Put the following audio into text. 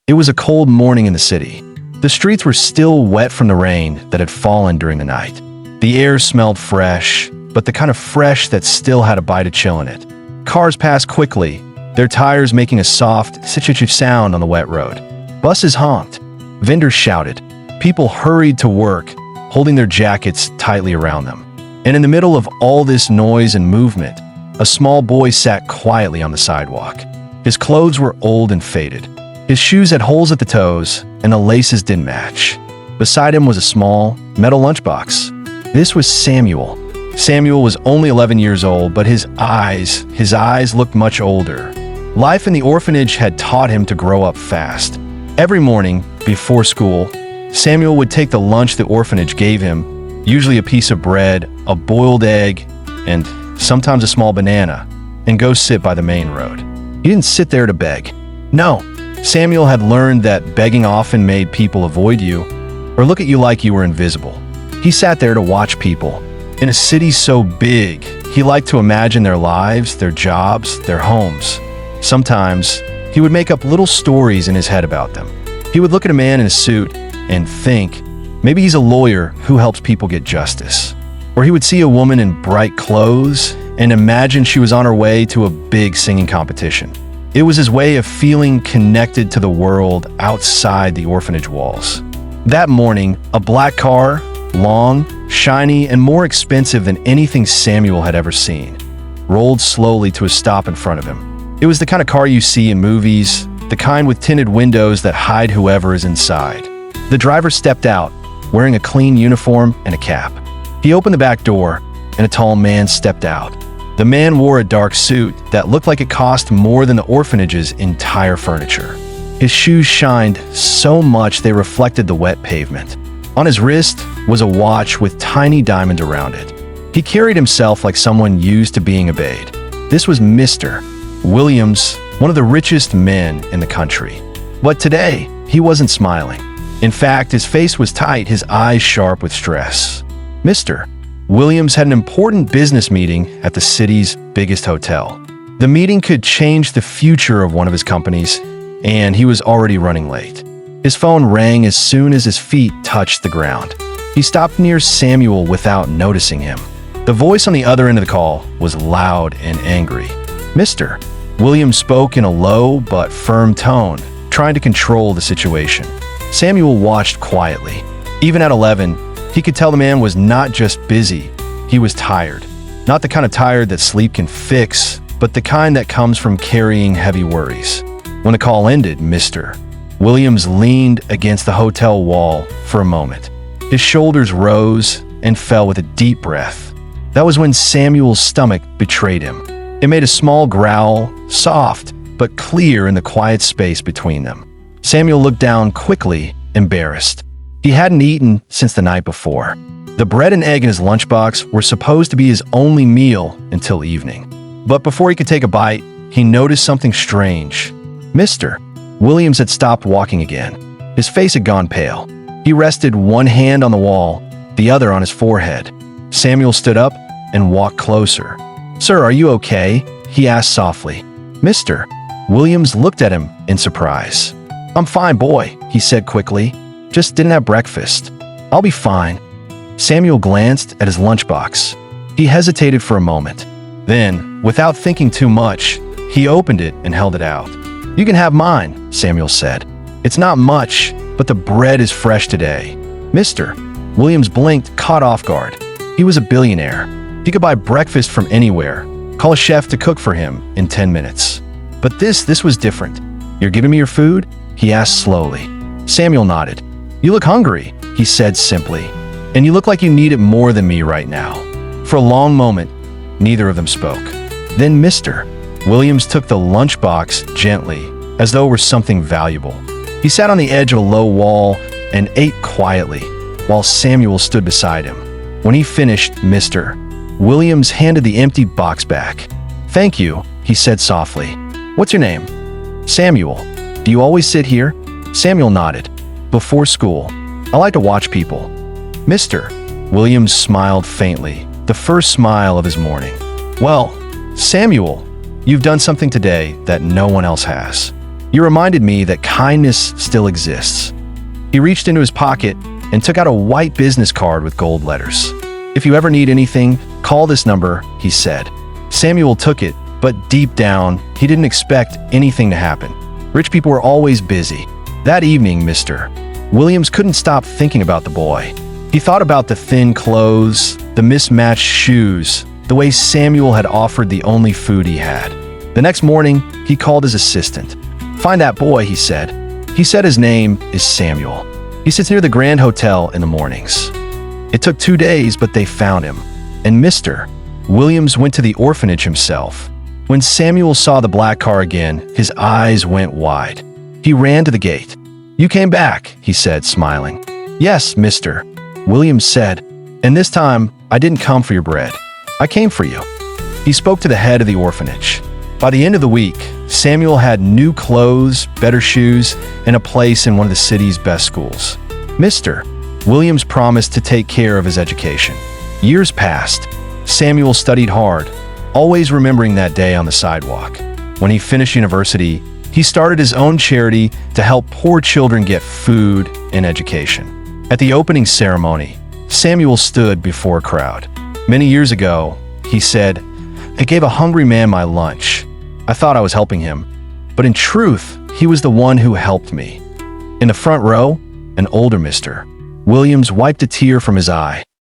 It was a cold morning in the city. The streets were still wet from the rain that had fallen during the night. The air smelled fresh, but the kind of fresh that still had a bite of chill in it. Cars passed quickly, their tires making a soft, sitch sound on the wet road. Buses honked. Vendors shouted. People hurried to work, holding their jackets tightly around them. And in the middle of all this noise and movement, a small boy sat quietly on the sidewalk. His clothes were old and faded. His shoes had holes at the toes, and the laces didn't match. Beside him was a small, metal lunchbox. This was Samuel. Samuel was only 11 years old, but his eyes looked much older. Life in the orphanage had taught him to grow up fast. Every morning, before school, Samuel would take the lunch the orphanage gave him, usually a piece of bread, a boiled egg, and sometimes a small banana, and go sit by the main road. He didn't sit there to beg. No, Samuel had learned that begging often made people avoid you or look at you like you were invisible. He sat there to watch people. In a city so big, he liked to imagine their lives, their jobs, their homes. Sometimes, he would make up little stories in his head about them. He would look at a man in a suit and think, maybe he's a lawyer who helps people get justice. Or he would see a woman in bright clothes and imagine she was on her way to a big singing competition. It was his way of feeling connected to the world outside the orphanage walls. That morning, a black car, long, shiny, and more expensive than anything Samuel had ever seen, rolled slowly to a stop in front of him. It was the kind of car you see in movies, the kind with tinted windows that hide whoever is inside. The driver stepped out, wearing a clean uniform and a cap. He opened the back door, and a tall man stepped out. The man wore a dark suit that looked like it cost more than the orphanage's entire furniture. His shoes shined so much they reflected the wet pavement. On his wrist was a watch with tiny diamonds around it. He carried himself like someone used to being obeyed. This was Mr. Williams, one of the richest men in the country. But today, he wasn't smiling. In fact, his face was tight, his eyes sharp with stress. Mr. Williams had an important business meeting at the city's biggest hotel. The meeting could change the future of one of his companies, and he was already running late. His phone rang as soon as his feet touched the ground. He stopped near Samuel without noticing him. The voice on the other end of the call was loud and angry. Mr. Williams spoke in a low but firm tone, trying to control the situation. Samuel watched quietly. Even at 11, he could tell the man was not just busy, he was tired. Not the kind of tired that sleep can fix, but the kind that comes from carrying heavy worries. When the call ended, Mr. Williams leaned against the hotel wall for a moment. His shoulders rose and fell with a deep breath. That was when Samuel's stomach betrayed him. It made a small growl, soft but clear in the quiet space between them. Samuel looked down quickly, embarrassed. He hadn't eaten since the night before. The bread and egg in his lunchbox were supposed to be his only meal until evening. But before he could take a bite, he noticed something strange. Mr. Williams had stopped walking again. His face had gone pale. He rested one hand on the wall, the other on his forehead. Samuel stood up and walked closer. "Sir, are you okay?" he asked softly. Mr. Williams looked at him in surprise. "I'm fine, boy," he said quickly. "Just didn't have breakfast. I'll be fine." Samuel glanced at his lunchbox. He hesitated for a moment. Then, without thinking too much, he opened it and held it out. "You can have mine," Samuel said. "It's not much, but the bread is fresh today." Mr. Williams blinked, caught off guard. He was a billionaire. He could buy breakfast from anywhere, call a chef to cook for him in 10 minutes. But this was different. "You're giving me your food?" he asked slowly. Samuel nodded. "You look hungry," he said simply. "And you look like you need it more than me right now." For a long moment, neither of them spoke. Then Mr. Williams took the lunchbox gently, as though it were something valuable. He sat on the edge of a low wall and ate quietly, while Samuel stood beside him. When he finished, Mr. Williams handed the empty box back. "Thank you," he said softly. "What's your name?" "Samuel. Do you always sit here?" Samuel nodded. "Before school. I like to watch people." Mr. Williams smiled faintly, the first smile of his morning. "Well, Samuel, you've done something today that no one else has." You reminded me that kindness still exists." He reached into his pocket and took out a white business card with gold letters. "If you ever need anything, call this number," he said. Samuel took it, but deep down, he didn't expect anything to happen. Rich people were always busy. That evening, Mr. Williams couldn't stop thinking about the boy. He thought about the thin clothes, the mismatched shoes, the way Samuel had offered the only food he had. The next morning, he called his assistant. "Find that boy," he said. He said his name is Samuel. He sits near the Grand Hotel in the mornings. It took 2 days, but they found him. And Mr. Williams went to the orphanage himself. When Samuel saw the black car again, his eyes went wide. He ran to the gate. "You came back," he said, smiling. "Yes, Mr. Williams said, "and this time I didn't come for your bread. I came for you." He spoke to the head of the orphanage. By the end of the week, Samuel had new clothes, better shoes, and a place in one of the city's best schools. Mr. Williams promised to take care of his education. Years passed. Samuel studied hard, always remembering that day on the sidewalk. When he finished university, he started his own charity to help poor children get food and education. At the opening ceremony, Samuel stood before a crowd. Many years ago, he said, "I gave a hungry man my lunch. I thought I was helping him, but in truth, he was the one who helped me." In the front row, an older Mr. Williams wiped a tear from his eye.